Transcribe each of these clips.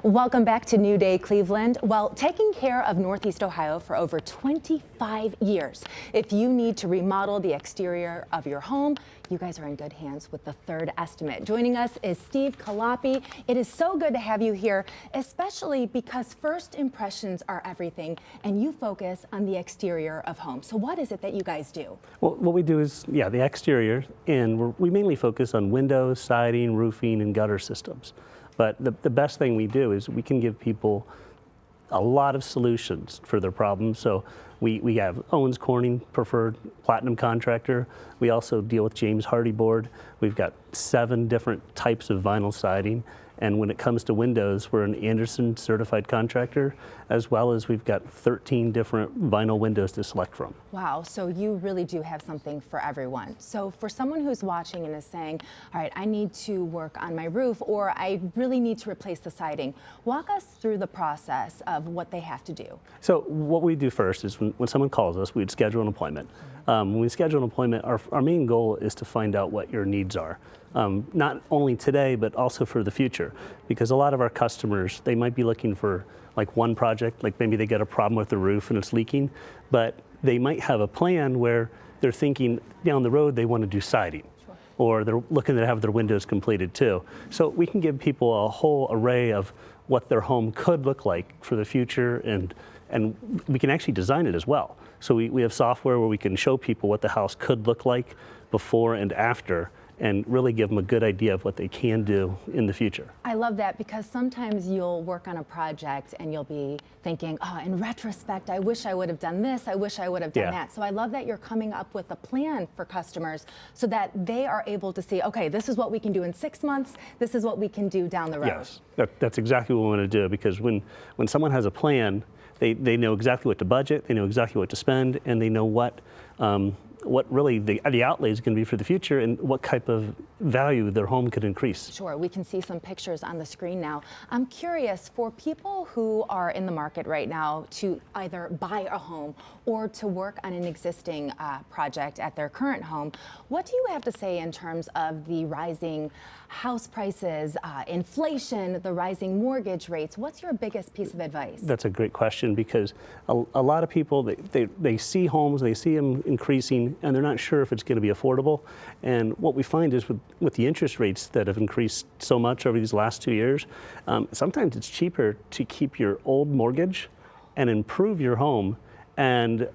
Welcome back to New Day Cleveland. Well, taking care of Northeast Ohio for over 25 years. If you need to remodel the exterior of your home, you guys are in good hands with the Third Estimate. Joining us is Steve Colopy. It is so good to have you here, especially because first impressions are everything, and you focus on the exterior of homes. So what is it that you guys do? Well, what we do is, the exterior, and we mainly focus on windows, siding, roofing, and gutter systems. But the best thing we do is we can give people a lot of solutions for their problems. So we have Owens Corning preferred platinum contractor. We also deal with James Hardie board. We've got 7 different types of vinyl siding. And when it comes to windows, we're an Anderson certified contractor, as well as we've got 13 different vinyl windows to select from. Wow, so you really do have something for everyone. So for someone who's watching and is saying, all right, I need to work on my roof, or I really need to replace the siding, walk us through the process of what they have to do. So what we do first is when someone calls us, we'd schedule an appointment. When we schedule an appointment, our main goal is to find out what your needs are. Not only today, but also for the future. Because a lot of our customers, they might be looking for like one project, like maybe they get a problem with the roof and it's leaking, but they might have a plan where they're thinking down the road they want to do siding. Sure. Or they're looking to have their windows completed too. So we can give people a whole array of what their home could look like for the future, and we can actually design it as well. So we have software where we can show people what the house could look like before and after, and really give them a good idea of what they can do in the future. I love that, because sometimes you'll work on a project and you'll be thinking, oh, in retrospect, I wish I would have done this, I wish I would have done that. So I love that you're coming up with a plan for customers so that they are able to see, okay, this is what we can do in 6 months, this is what we can do down the road. Yes, that's exactly what we want to do, because when someone has a plan, they know exactly what to budget, they know exactly what to spend, and they know what really the outlay is going to be for the future and what type of value their home could increase. Sure, we can see some pictures on the screen now. I'm curious, for people who are in the market right now to either buy a home or to work on an existing project at their current home, what do you have to say in terms of the rising house prices, inflation, the rising mortgage rates? What's your biggest piece of advice? That's a great question, because a lot of people, they see homes, they see them increasing, and they're not sure if it's going to be affordable. And what we find is with the interest rates that have increased so much over these last 2 years, sometimes it's cheaper to keep your old mortgage and improve your home and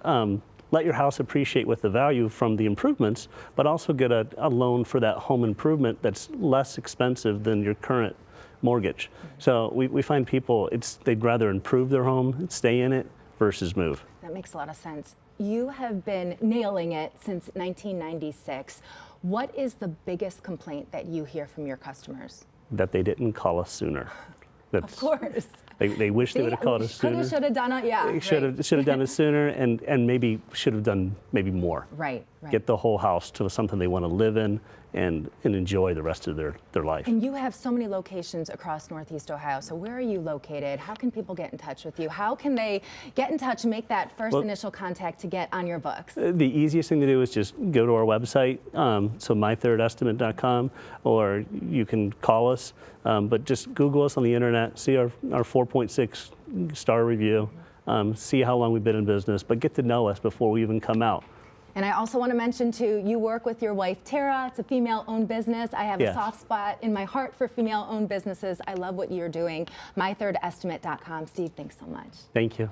let your house appreciate with the value from the improvements, but also get a loan for that home improvement that's less expensive than your current mortgage. So we find people, they'd rather improve their home, stay in it, versus move. That makes a lot of sense. You have been nailing it since 1996. What is the biggest complaint that you hear from your customers? That they didn't call us sooner. Of course. They wish they would have called us sooner. Should have done it, yeah. They should have done it sooner, and maybe should have done maybe more. Right. Get the whole house to something they want to live in and enjoy the rest of their life. And you have so many locations across Northeast Ohio. So where are you located? How can people get in touch with you? How can they get in touch and make that first initial contact to get on your books? The easiest thing to do is just go to our website, so mythirdestimate.com, or you can call us, but just Google us on the internet, see our 4.6 star review, see how long we've been in business, but get to know us before we even come out. And I also want to mention, too, you work with your wife, Tara. It's a female-owned business. I have a soft spot in my heart for female-owned businesses. I love what you're doing. mythirdestimate.com. Steve, thanks so much. Thank you.